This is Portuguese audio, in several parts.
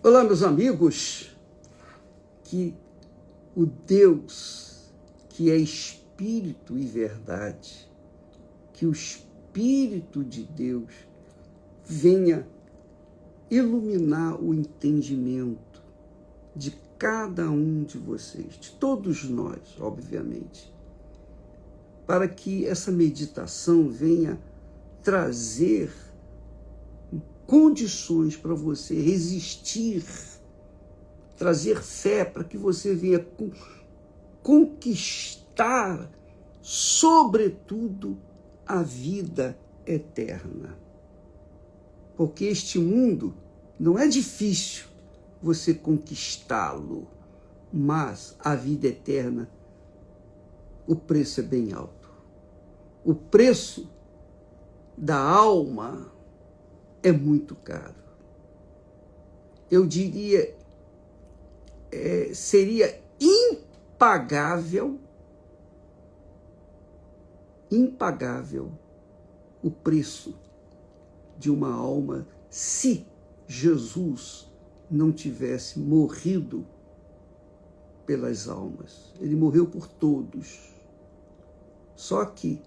Olá, meus amigos, que o Deus que é Espírito e verdade, que o Espírito de Deus venha iluminar o entendimento de cada um de vocês, de todos nós, obviamente, para que essa meditação venha trazer condições para você resistir, trazer fé para que você venha conquistar, sobretudo, a vida eterna. Porque este mundo não é difícil você conquistá-lo, mas a vida eterna, o preço é bem alto. O preço da alma é muito caro. Eu diria, seria impagável o preço de uma alma se Jesus não tivesse morrido pelas almas. Ele morreu por todos. Só que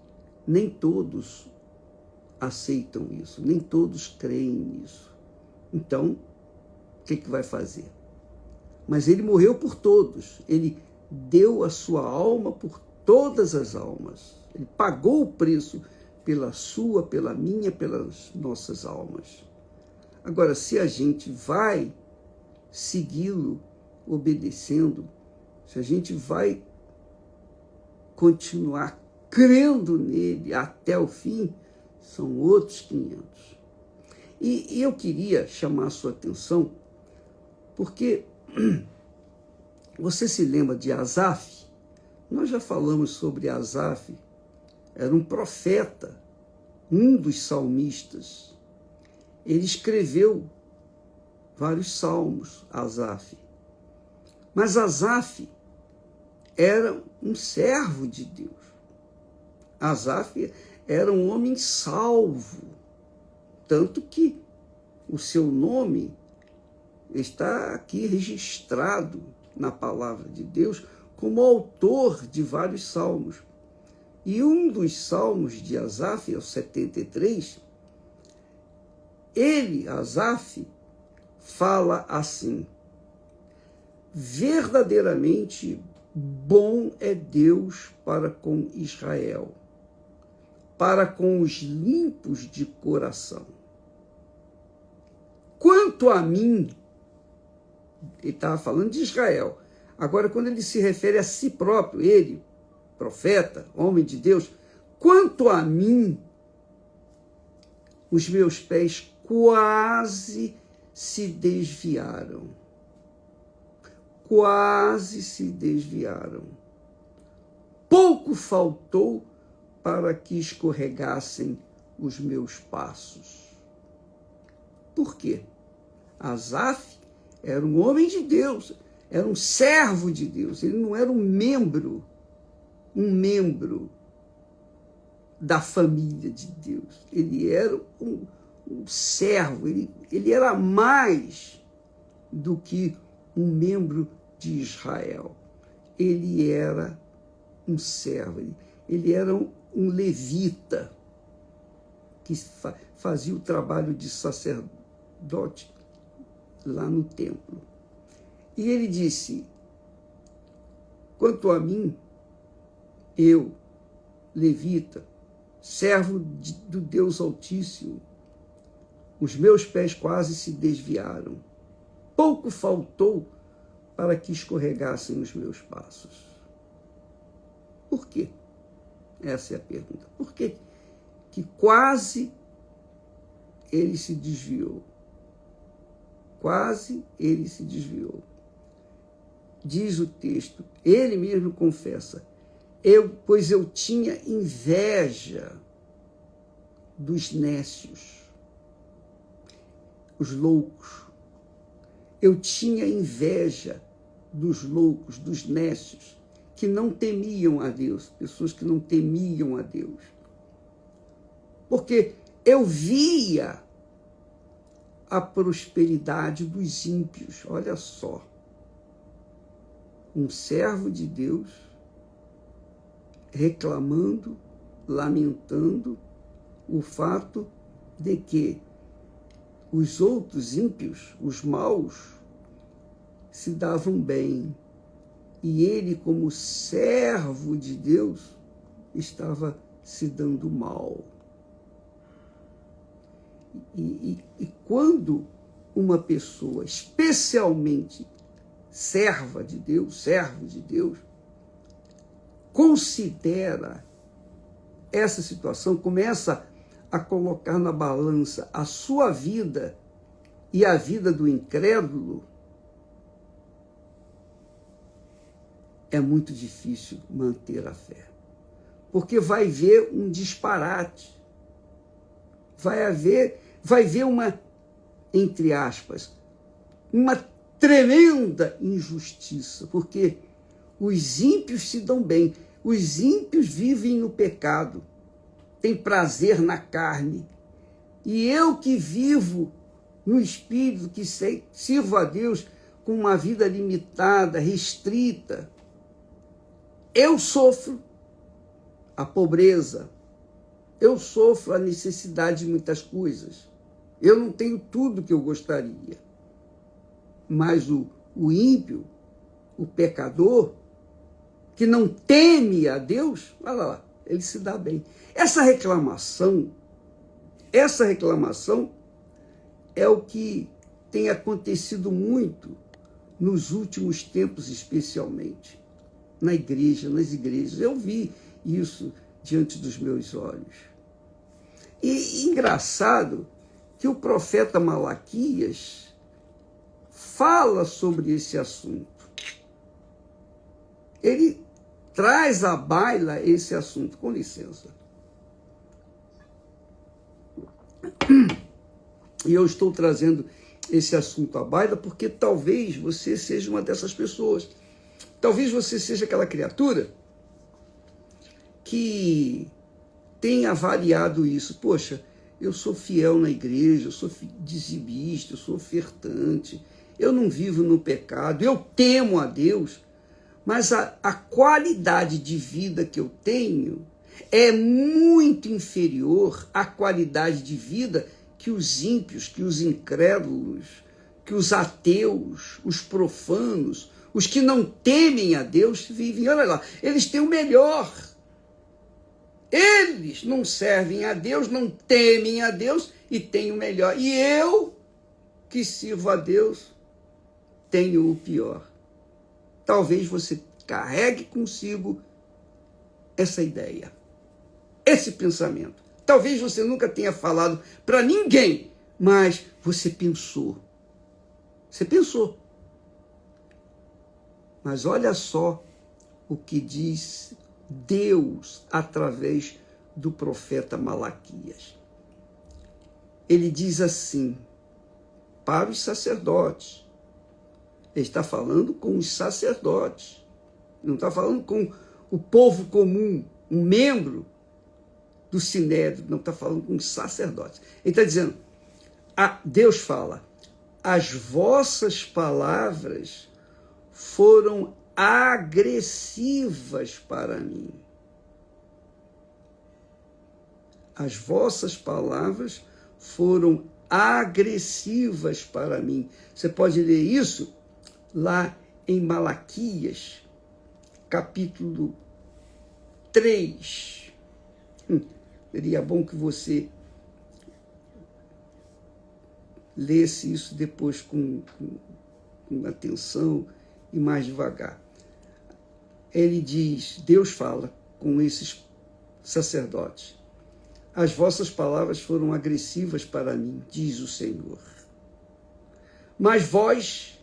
nem todos aceitam isso, nem todos creem nisso. Então, o que vai fazer? Mas ele morreu por todos, ele deu a sua alma por todas as almas, ele pagou o preço pela sua, pela minha, pelas nossas almas. Agora, se a gente vai segui-lo, obedecendo, se a gente vai continuar crendo nele até o fim, são outros 500. E eu queria chamar a sua atenção, porque você se lembra de Asaf? Nós já falamos sobre Asaf, era um profeta, um dos salmistas. Ele escreveu vários salmos, Asaf. Mas Asaf era um servo de Deus. Asaf era um homem salvo, tanto que o seu nome está aqui registrado na palavra de Deus como autor de vários salmos. E um dos salmos de Asaf, é o 73, Asaf, fala assim: verdadeiramente bom é Deus para com Israel, para com os limpos de coração. Quanto a mim, ele estava falando de Israel. Agora, quando ele se refere a si próprio, ele, profeta, homem de Deus, quanto a mim, os meus pés quase se desviaram. Quase se desviaram. Pouco faltou para que escorregassem os meus passos. Por quê? Asaf era um homem de Deus, era um servo de Deus, ele não era um membro da família de Deus, ele era um servo, ele era mais do que um membro de Israel, ele era um servo, ele era um levita que fazia o trabalho de sacerdote lá no templo. E ele disse: quanto a mim, eu, levita, servo do Deus Altíssimo, os meus pés quase se desviaram. Pouco faltou para que escorregassem os meus passos. Por quê? Essa é a pergunta. Por que quase ele se desviou? Quase ele se desviou. Diz o texto, ele mesmo confessa, pois eu tinha inveja dos nécios, os loucos. Eu tinha inveja dos loucos, dos nécios, que não temiam a Deus, pessoas que não temiam a Deus. Porque eu via a prosperidade dos ímpios. Olha só. Um servo de Deus reclamando, lamentando o fato de que os outros ímpios, os maus, se davam bem. E ele, como servo de Deus, estava se dando mal. E quando uma pessoa, especialmente servo de Deus, considera essa situação, começa a colocar na balança a sua vida e a vida do incrédulo, é muito difícil manter a fé. Porque vai ver um disparate. Vai ver uma, entre aspas, uma tremenda injustiça. Porque os ímpios se dão bem. Os ímpios vivem no pecado. Têm prazer na carne. E eu que vivo no Espírito, que sirvo a Deus com uma vida limitada, restrita, eu sofro a pobreza, eu sofro a necessidade de muitas coisas. Eu não tenho tudo que eu gostaria. Mas o ímpio, o pecador, que não teme a Deus, olha lá, ele se dá bem. Essa reclamação é o que tem acontecido muito nos últimos tempos, especialmente na igreja, nas igrejas. Eu vi isso diante dos meus olhos. E engraçado que o profeta Malaquias fala sobre esse assunto. Ele traz à baila esse assunto. Com licença. E eu estou trazendo esse assunto à baila porque talvez você seja uma dessas pessoas. Talvez você seja aquela criatura que tenha avaliado isso. Poxa, eu sou fiel na igreja, eu sou dizimista, eu sou ofertante, eu não vivo no pecado, eu temo a Deus, mas a qualidade de vida que eu tenho é muito inferior à qualidade de vida que os ímpios, que os incrédulos, que os ateus, os profanos, os que não temem a Deus vivem. Olha lá, eles têm o melhor. Eles não servem a Deus, não temem a Deus e têm o melhor. E eu, que sirvo a Deus, tenho o pior. Talvez você carregue consigo essa ideia, esse pensamento. Talvez você nunca tenha falado para ninguém, mas você pensou. Você pensou. Mas olha só o que diz Deus através do profeta Malaquias. Ele diz assim, para os sacerdotes. Ele está falando com os sacerdotes. Não está falando com o povo comum, um membro do Sinédrio. Não está falando com os sacerdotes. Ele está dizendo, Deus fala, as vossas palavras foram agressivas para mim. As vossas palavras foram agressivas para mim. Você pode ler isso lá em Malaquias, capítulo 3. Seria bom que você lesse isso depois com atenção e mais devagar. Ele diz, Deus fala com esses sacerdotes. As vossas palavras foram agressivas para mim, diz o Senhor. Mas vós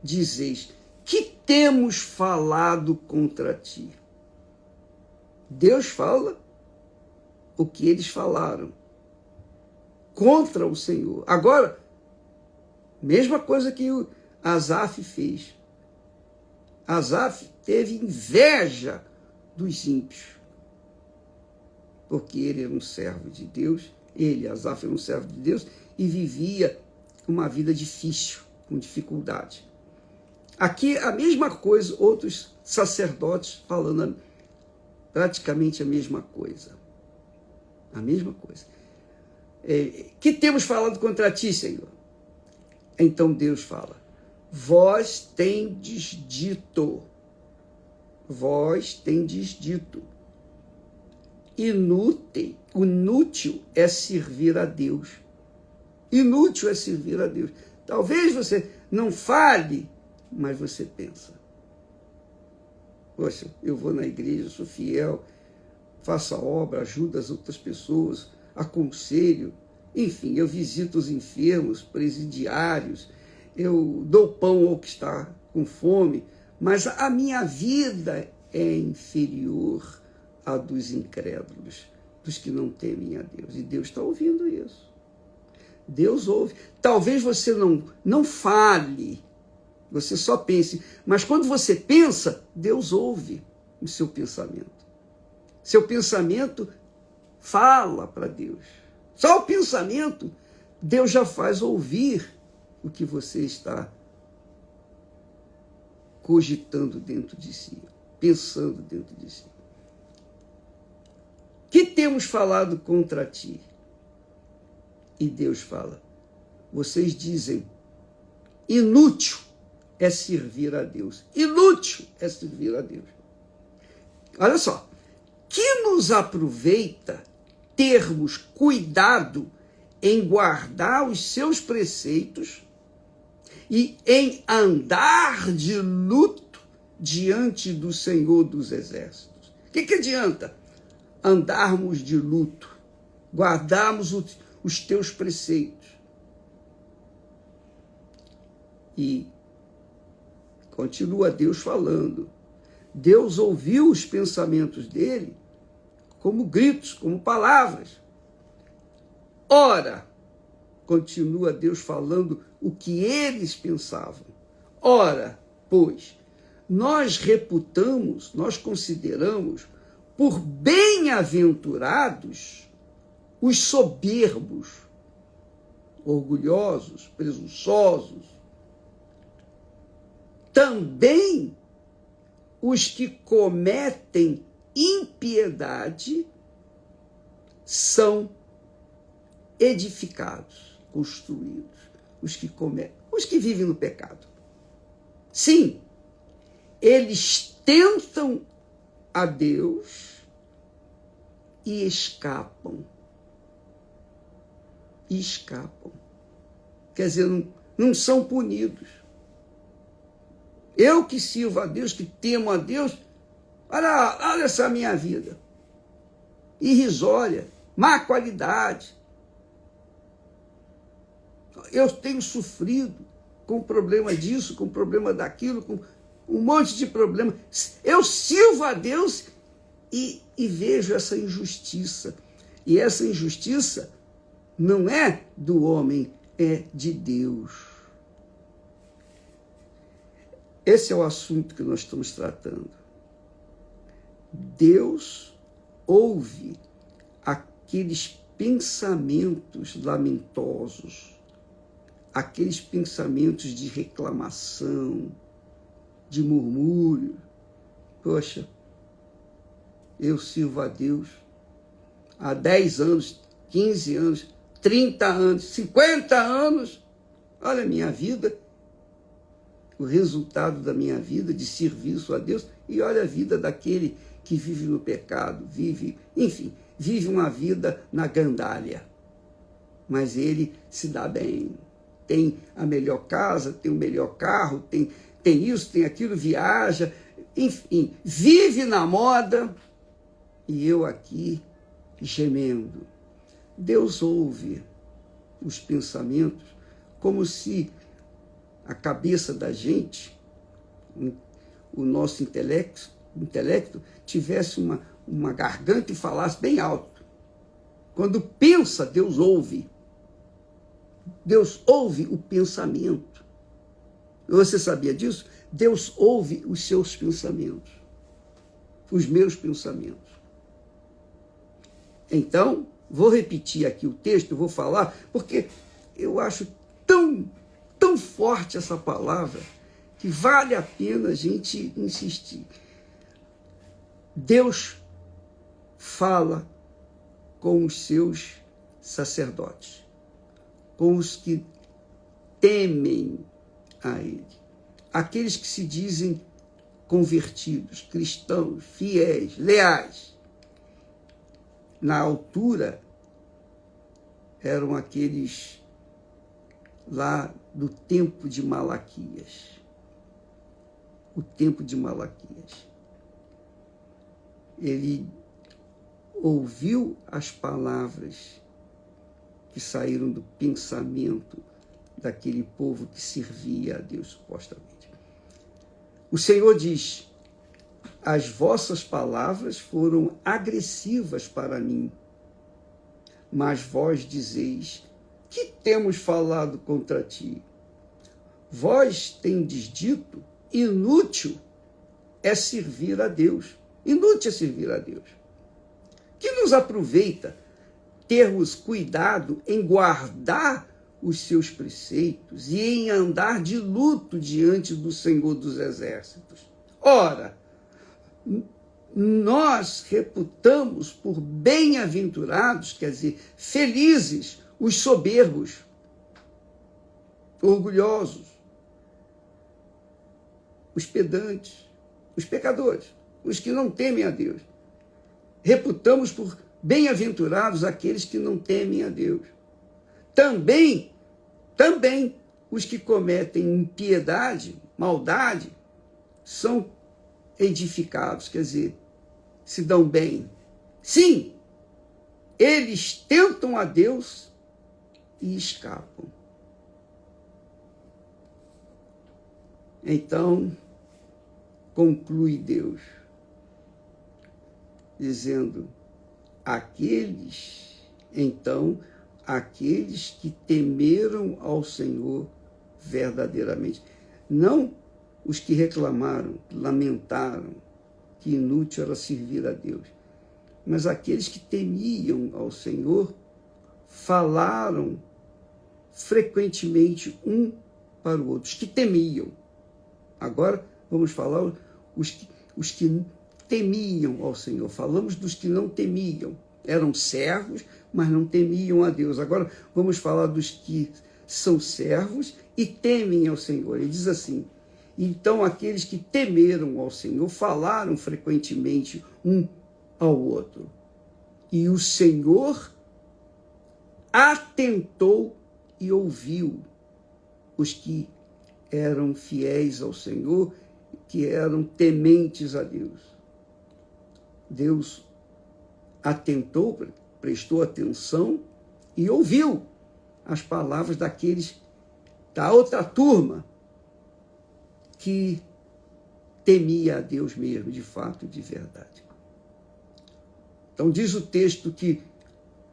dizeis, que temos falado contra ti? Deus fala o que eles falaram contra o Senhor. Agora, mesma coisa que o Asaf fez. Asaf teve inveja dos ímpios, porque ele era um servo de Deus, Asaf era um servo de Deus, e vivia uma vida difícil, com dificuldade. Aqui a mesma coisa, outros sacerdotes falando praticamente a mesma coisa. A mesma coisa. Que temos falado contra ti, Senhor? Então Deus fala, vós tendes dito, inútil é servir a Deus. Inútil é servir a Deus. Talvez você não fale, mas você pensa. Poxa, eu vou na igreja, sou fiel, faço a obra, ajudo as outras pessoas, aconselho, enfim, eu visito os enfermos, presidiários, eu dou pão ao que está com fome, mas a minha vida é inferior à dos incrédulos, dos que não temem a Deus. E Deus está ouvindo isso. Deus ouve. Talvez você não fale, você só pense, mas quando você pensa, Deus ouve o seu pensamento. Seu pensamento fala para Deus. Só o pensamento, Deus já faz ouvir o que você está cogitando dentro de si, pensando dentro de si. Que temos falado contra ti? E Deus fala, vocês dizem, inútil é servir a Deus. Inútil é servir a Deus. Olha só, que nos aproveita termos cuidado em guardar os seus preceitos e em andar de luto diante do Senhor dos Exércitos. O que adianta andarmos de luto, guardarmos os teus preceitos? E continua Deus falando. Deus ouviu os pensamentos dele como gritos, como palavras. Ora, continua Deus falando o que eles pensavam. Ora, pois, nós reputamos, nós consideramos por bem-aventurados os soberbos, orgulhosos, presunçosos, também os que cometem impiedade são edificados, construídos, os que vivem no pecado. Sim, eles tentam a Deus e escapam. Quer dizer, não são punidos. Eu que sirvo a Deus, que temo a Deus, olha essa minha vida. Irrisória, má qualidade. Eu tenho sofrido com o problema disso, com o problema daquilo, com um monte de problema. Eu sirvo a Deus e vejo essa injustiça. E essa injustiça não é do homem, é de Deus. Esse é o assunto que nós estamos tratando. Deus ouve aqueles pensamentos lamentosos, aqueles pensamentos de reclamação, de murmúrio. Poxa, eu sirvo a Deus há 10 anos, 15 anos, 30 anos, 50 anos. Olha a minha vida, o resultado da minha vida de serviço a Deus, e olha a vida daquele que vive no pecado, vive uma vida na gandalha. Mas ele se dá bem, tem a melhor casa, tem o melhor carro, tem isso, tem aquilo, viaja, enfim, vive na moda, e eu aqui gemendo. Deus ouve os pensamentos como se a cabeça da gente, o nosso intelecto tivesse uma garganta e falasse bem alto. Quando pensa, Deus ouve. Deus ouve o pensamento. Você sabia disso? Deus ouve os seus pensamentos, os meus pensamentos. Então, vou repetir aqui o texto, vou falar, porque eu acho tão tão forte essa palavra que vale a pena a gente insistir. Deus fala com os seus sacerdotes, com os que temem a Ele, aqueles que se dizem convertidos, cristãos, fiéis, leais. Na altura, eram aqueles lá do tempo de Malaquias. O tempo de Malaquias. Ele ouviu as palavras que saíram do pensamento daquele povo que servia a Deus, supostamente. O Senhor diz: as vossas palavras foram agressivas para mim, mas vós dizeis: que temos falado contra ti? Vós tendes dito: inútil é servir a Deus. Inútil é servir a Deus. Que nos aproveita termos cuidado em guardar os seus preceitos e em andar de luto diante do Senhor dos Exércitos. Ora, nós reputamos por bem-aventurados, quer dizer, felizes, os soberbos, orgulhosos, os pedantes, os pecadores, os que não temem a Deus. Reputamos por bem-aventurados aqueles que não temem a Deus. Também os que cometem impiedade, maldade, são edificados, quer dizer, se dão bem. Sim, eles tentam a Deus e escapam. Então, conclui Deus, dizendo: aqueles que temeram ao Senhor verdadeiramente, não os que reclamaram, lamentaram que inútil era servir a Deus, mas aqueles que temiam ao Senhor falaram frequentemente um para o outro, os que temiam. Agora vamos falar os que temiam ao Senhor. Falamos dos que não temiam. Eram servos, mas não temiam a Deus. Agora vamos falar dos que são servos e temem ao Senhor. Ele diz assim: então aqueles que temeram ao Senhor falaram frequentemente um ao outro. E o Senhor atentou e ouviu os que eram fiéis ao Senhor, que eram tementes a Deus. Deus atentou, prestou atenção e ouviu as palavras daqueles, da outra turma, que temia a Deus mesmo, de fato, de verdade. Então diz o texto que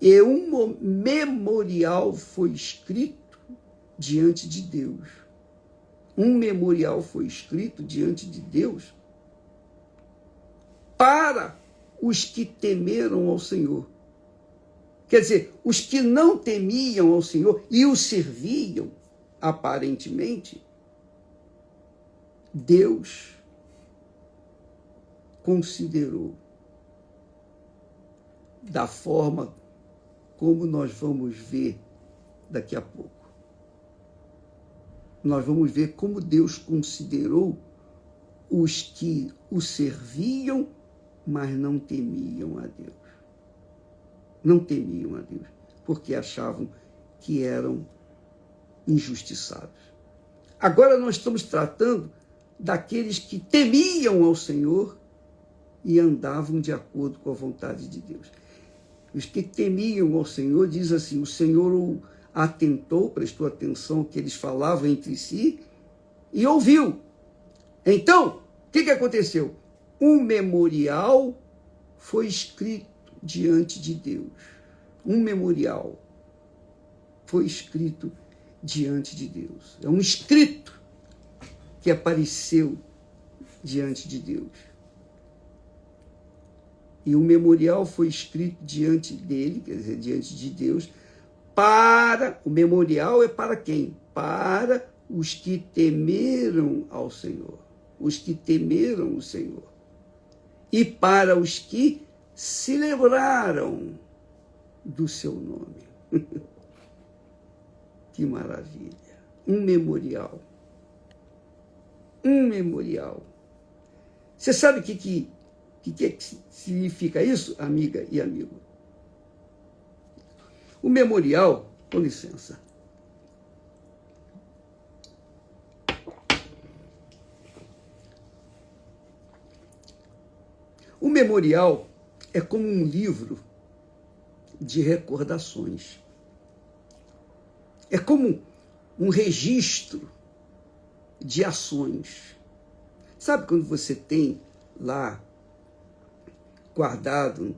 um memorial foi escrito diante de Deus. Um memorial foi escrito diante de Deus para os que temeram ao Senhor. Quer dizer, os que não temiam ao Senhor e o serviam, aparentemente, Deus considerou da forma como nós vamos ver daqui a pouco. Nós vamos ver como Deus considerou os que o serviam, mas não temiam a Deus. Não temiam a Deus, porque achavam que eram injustiçados. Agora nós estamos tratando daqueles que temiam ao Senhor e andavam de acordo com a vontade de Deus. Os que temiam ao Senhor, diz assim, o Senhor atentou, prestou atenção ao que eles falavam entre si e ouviu. Então, o que aconteceu? Um memorial foi escrito diante de Deus. Um memorial foi escrito diante de Deus. É um escrito que apareceu diante de Deus. E o memorial foi escrito diante dele, quer dizer, diante de Deus, o memorial é para quem? para os que temeram ao Senhor, os que temeram o Senhor, e para os que se lembraram do seu nome. Que maravilha! Um memorial. Um memorial. Você sabe o que significa isso, amiga e amigo? O memorial, com licença. O memorial é como um livro de recordações. É como um registro de ações. Sabe quando você tem lá guardado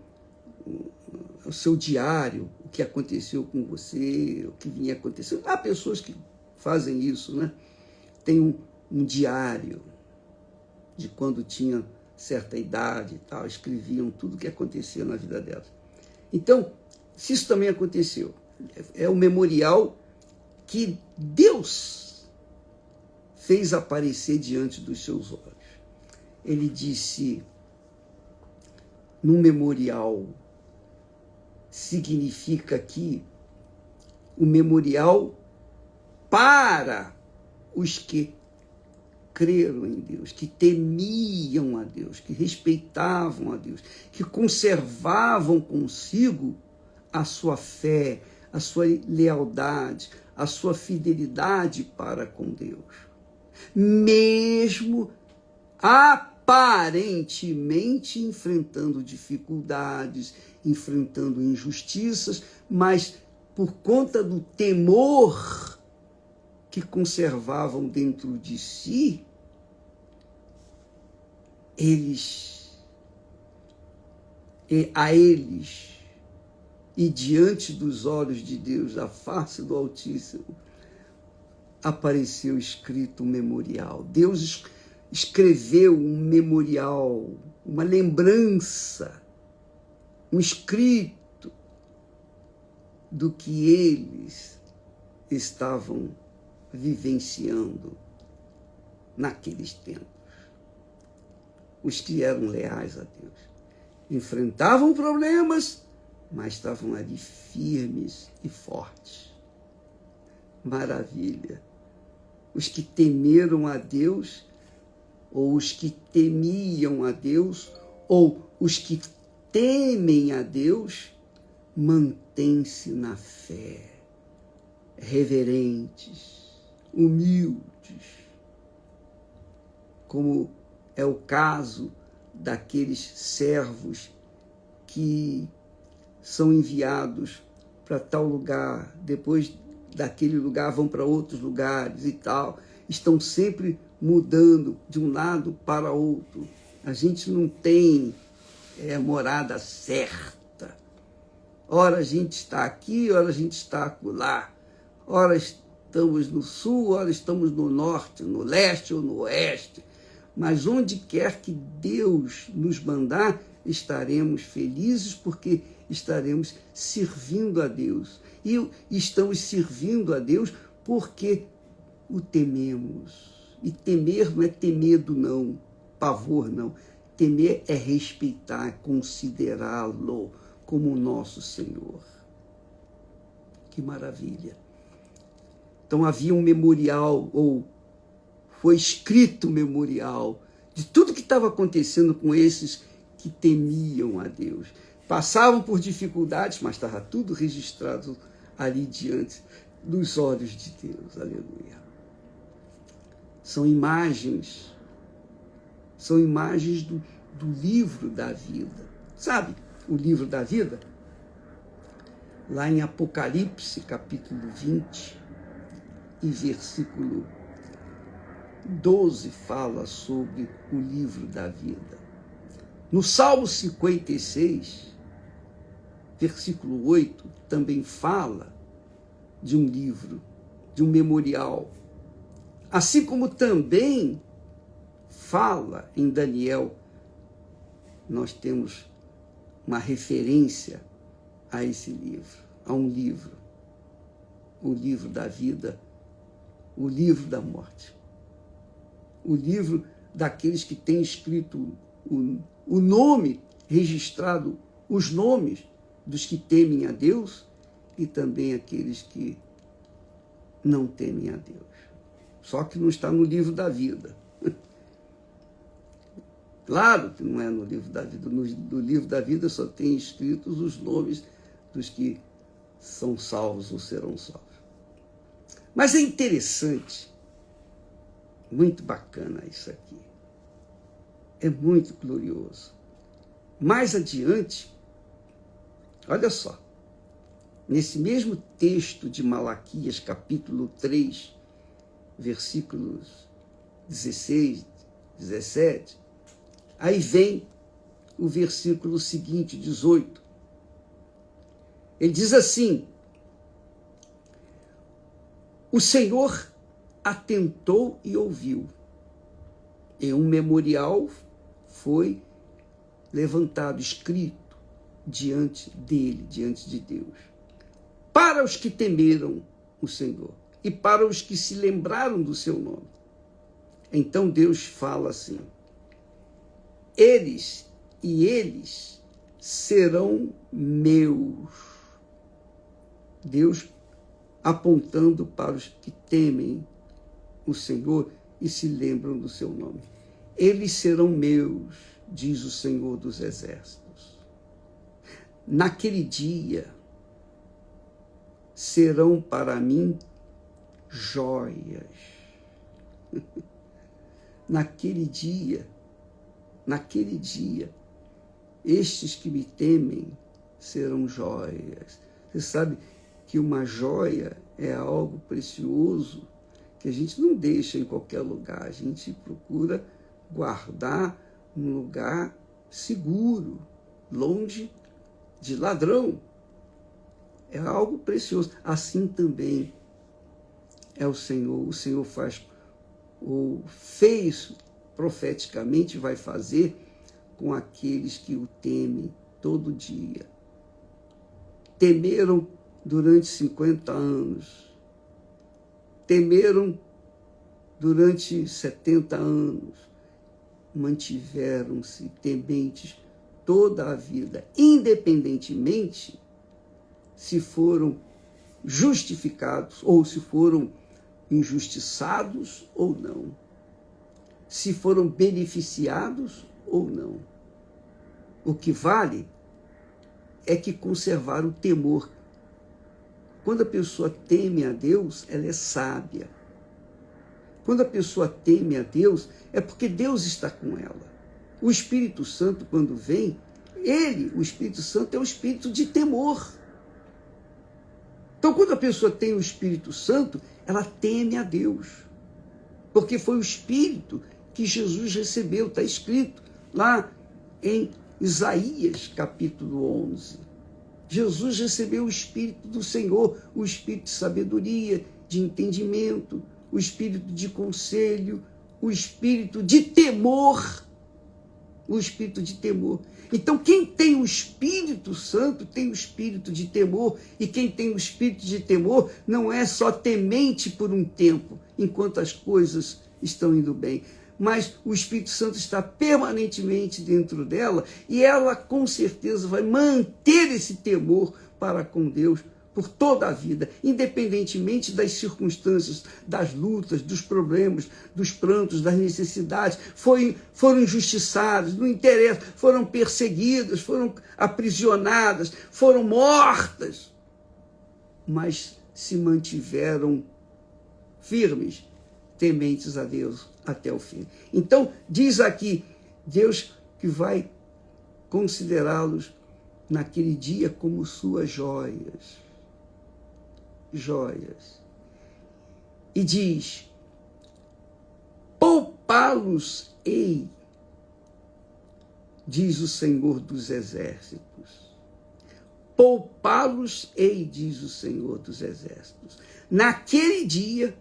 o seu diário, o que aconteceu com você, o que vinha acontecendo? Há pessoas que fazem isso, né? Tem um diário de quando tinha certa idade e tal, escreviam tudo o que acontecia na vida delas. Então, se isso também aconteceu, é o memorial que Deus fez aparecer diante dos seus olhos. Ele disse, no memorial, significa que o memorial para os que creram em Deus, que temiam a Deus, que respeitavam a Deus, que conservavam consigo a sua fé, a sua lealdade, a sua fidelidade para com Deus. Mesmo aparentemente enfrentando dificuldades, enfrentando injustiças, mas por conta do temor que conservavam dentro de si, a eles, e diante dos olhos de Deus, a face do Altíssimo, apareceu escrito um memorial. Deus escreveu um memorial, uma lembrança, um escrito do que eles estavam vivenciando naqueles tempos. Os que eram leais a Deus enfrentavam problemas, mas estavam ali firmes e fortes. Maravilha! Os que temeram a Deus, ou os que temiam a Deus, ou os que temem a Deus, mantêm-se na fé, reverentes, humildes, como é o caso daqueles servos que são enviados para tal lugar, depois daquele lugar vão para outros lugares e tal, estão sempre mudando de um lado para outro. A gente não tem morada certa. Ora a gente está aqui, ora a gente está acolá. Ora estamos no sul, ora estamos no norte, no leste ou no oeste. Mas onde quer que Deus nos mandar, estaremos felizes porque estaremos servindo a Deus. E estamos servindo a Deus porque o tememos. E temer não é ter medo, não. Pavor, não. Temer é respeitar, considerá-lo como o nosso Senhor. Que maravilha. Então havia um memorial, ou foi escrito um memorial de tudo que estava acontecendo com esses que temiam a Deus. Passavam por dificuldades, mas estava tudo registrado ali diante dos olhos de Deus. Aleluia. São imagens do livro da vida. Sabe o livro da vida? Lá em Apocalipse, capítulo 20, e versículo 12, fala sobre o livro da vida. No Salmo 56, versículo 8, também fala de um livro, de um memorial. Assim como também fala em Daniel, nós temos uma referência a esse livro, a um livro, o livro da vida, o livro da morte. O livro daqueles que têm escrito o nome, registrado os nomes dos que temem a Deus e também aqueles que não temem a Deus. Só que não está no livro da vida. Claro que não é no livro da vida. No livro da vida só tem escritos os nomes dos que são salvos ou serão salvos. Mas é interessante, muito bacana isso aqui. É muito glorioso. Mais adiante, olha só, nesse mesmo texto de Malaquias, capítulo 3, versículos 16, 17, aí vem o versículo seguinte, 18. Ele diz assim: o Senhor atentou e ouviu, e um memorial foi levantado, escrito diante dele, diante de Deus, para os que temeram o Senhor e para os que se lembraram do seu nome. Então Deus fala assim: eles serão meus. Deus apontando para os que temem o Senhor e se lembram do seu nome. Eles serão meus, diz o Senhor dos Exércitos. Naquele dia serão para mim joias. Naquele dia, estes que me temem serão joias. Você sabe que uma joia é algo precioso que a gente não deixa em qualquer lugar. A gente procura guardar num lugar seguro, longe de ladrão. É algo precioso. Assim também é o Senhor. O Senhor faz, ou fez profeticamente, vai fazer com aqueles que o temem todo dia. Temeram durante 50 anos. Temeram durante 70 anos. Mantiveram-se tementes toda a vida, independentemente se foram justificados ou se foram injustiçados ou não, se foram beneficiados ou não. O que vale é que conservaram o temor. Quando a pessoa teme a Deus, ela é sábia. Quando a pessoa teme a Deus, é porque Deus está com ela. O Espírito Santo, quando vem, o Espírito Santo, é um espírito de temor. Então, quando a pessoa tem o Espírito Santo, ela teme a Deus. Porque foi o Espírito que Jesus recebeu, está escrito lá em Isaías, capítulo 11. Jesus recebeu o Espírito do Senhor, o Espírito de sabedoria, de entendimento, o Espírito de conselho, o Espírito de temor. O Espírito de temor. Então, quem tem o Espírito Santo tem o Espírito de temor, e quem tem o Espírito de temor não é só temente por um tempo, enquanto as coisas estão indo bem, mas o Espírito Santo está permanentemente dentro dela, e ela com certeza vai manter esse temor para com Deus por toda a vida, independentemente das circunstâncias, das lutas, dos problemas, dos prantos, das necessidades. Foram injustiçadas, não interessa, foram perseguidas, foram aprisionadas, foram mortas, mas se mantiveram firmes, tementes a Deus até o fim. Então, diz aqui, Deus que vai considerá-los naquele dia como suas joias. E diz: poupá-los-ei, diz o Senhor dos Exércitos. Poupá-los-ei, diz o Senhor dos Exércitos. Naquele dia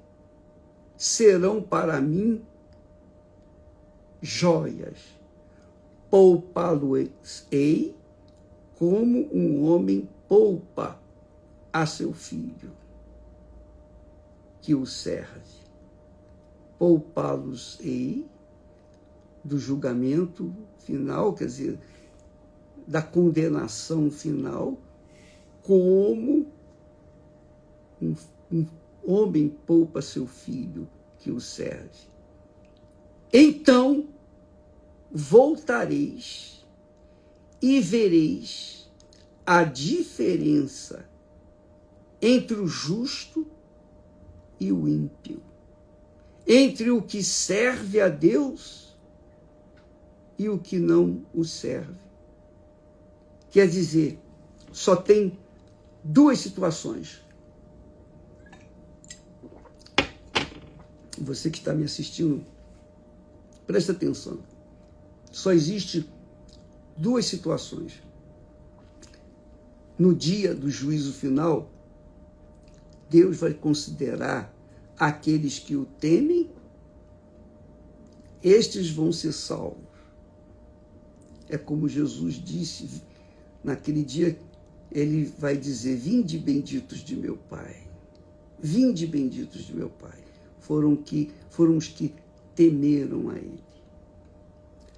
serão para mim joias. Poupá-los-ei como um homem poupa a seu filho que o serve. poupá-los-ei do julgamento final, quer dizer, da condenação final, como um homem poupa seu filho que o serve. Então voltareis e vereis a diferença entre o justo e o ímpio, entre o que serve a Deus e o que não o serve. Quer dizer, só tem duas situações. Você que está me assistindo, presta atenção. Só existe duas situações. No dia do juízo final, Deus vai considerar aqueles que o temem, estes vão ser salvos. É como Jesus disse, naquele dia, ele vai dizer: vinde benditos de meu Pai. Vinde benditos de meu Pai. Foram os que temeram a ele.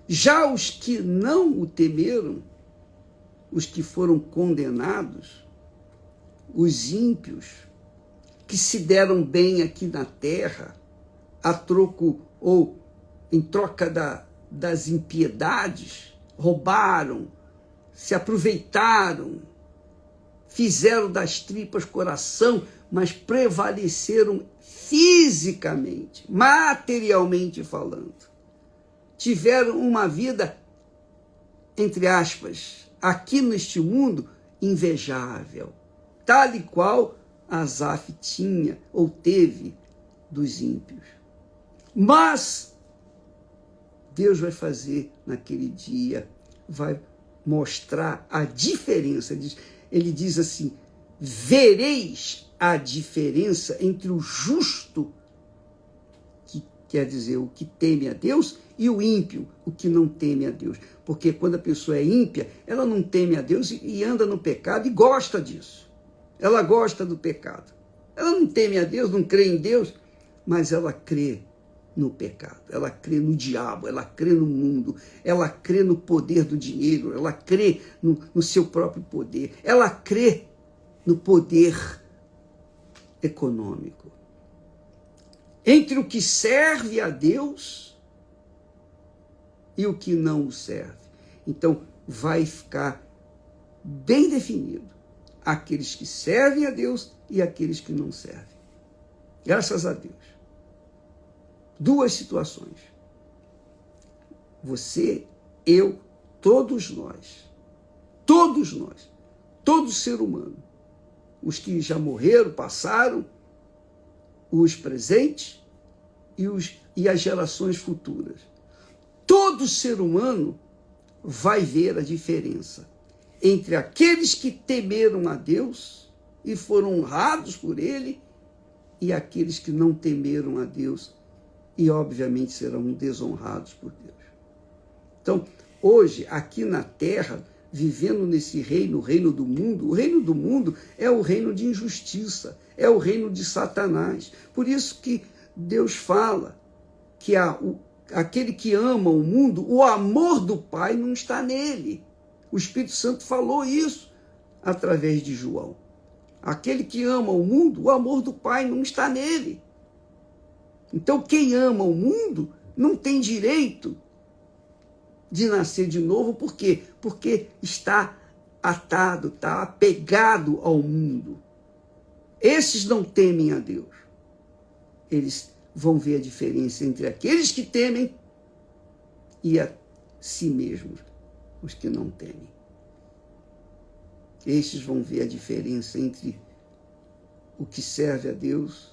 Já os que não o temeram, os que foram condenados, os ímpios, que se deram bem aqui na terra, a troco ou em troca das impiedades, roubaram, se aproveitaram, fizeram das tripas coração, mas prevaleceram fisicamente, materialmente falando. Tiveram uma vida, entre aspas, aqui neste mundo, invejável, tal e qual Asaf tinha ou teve dos ímpios. Mas Deus vai fazer naquele dia, vai mostrar a diferença. Ele diz assim: vereis a diferença entre o justo, que quer dizer o que teme a Deus, e o ímpio, o que não teme a Deus. Porque quando a pessoa é ímpia, ela não teme a Deus e anda no pecado e gosta disso. Ela gosta do pecado. Ela não teme a Deus, não crê em Deus, mas ela crê no pecado, ela crê no diabo, ela crê no mundo, ela crê no poder do dinheiro, ela crê no seu próprio poder, ela crê no poder econômico. Entre o que serve a Deus e o que não o serve. Então, vai ficar bem definido aqueles que servem a Deus e aqueles que não servem. Graças a Deus. Duas situações. Você, eu, todos nós, todo ser humano, os que já morreram, passaram, os presentes e as gerações futuras. Todo ser humano vai ver a diferença entre aqueles que temeram a Deus e foram honrados por ele e aqueles que não temeram a Deus e, obviamente, serão desonrados por Deus. Então, hoje, aqui na Terra, vivendo nesse reino, o reino do mundo é o reino de injustiça, é o reino de Satanás. Por isso que Deus fala que aquele que ama o mundo, o amor do Pai não está nele. O Espírito Santo falou isso através de João. Aquele que ama o mundo, o amor do Pai não está nele. Então, quem ama o mundo não tem direito de nascer de novo. Por quê? Porque está atado, está apegado ao mundo. Esses não temem a Deus. Eles vão ver a diferença entre aqueles que temem e a si mesmos, os que não temem. Estes vão ver a diferença entre o que serve a Deus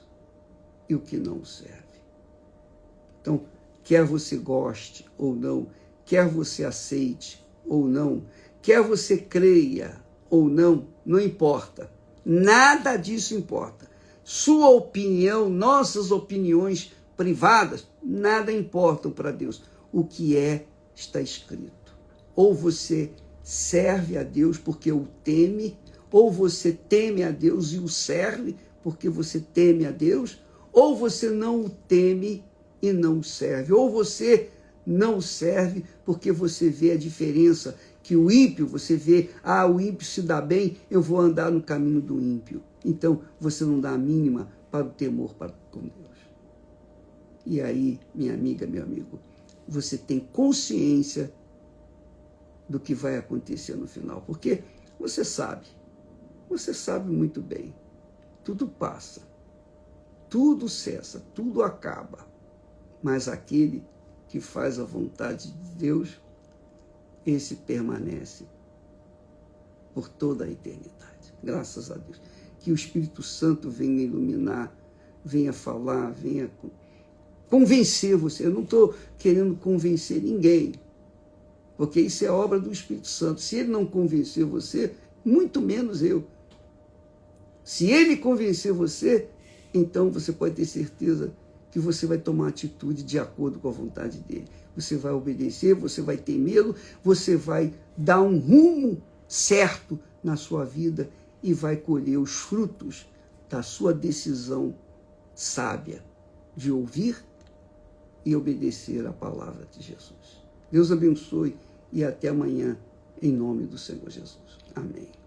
e o que não o serve. Então, quer você goste ou não, quer você aceite ou não, quer você creia ou não, não importa. Nada disso importa. Sua opinião, nossas opiniões privadas, nada importam para Deus. O que está escrito. Ou você serve a Deus porque o teme, ou você teme a Deus e o serve porque você teme a Deus, ou você não o teme e não serve. Ou você não serve porque você vê a diferença, que o ímpio, você vê, o ímpio se dá bem, eu vou andar no caminho do ímpio. Então, você não dá a mínima para o temor com Deus. E aí, minha amiga, meu amigo, você tem consciência do que vai acontecer no final, porque você sabe muito bem, tudo passa, tudo cessa, tudo acaba, mas aquele que faz a vontade de Deus, esse permanece por toda a eternidade. Graças a Deus. Que o Espírito Santo venha iluminar, venha falar, venha convencer você. Eu não estou querendo convencer ninguém, porque isso é obra do Espírito Santo. Se ele não convencer você, muito menos eu. Se ele convencer você, então você pode ter certeza que você vai tomar atitude de acordo com a vontade dele. Você vai obedecer, você vai temê-lo, você vai dar um rumo certo na sua vida e vai colher os frutos da sua decisão sábia de ouvir e obedecer a palavra de Jesus. Deus abençoe e até amanhã, em nome do Senhor Jesus. Amém.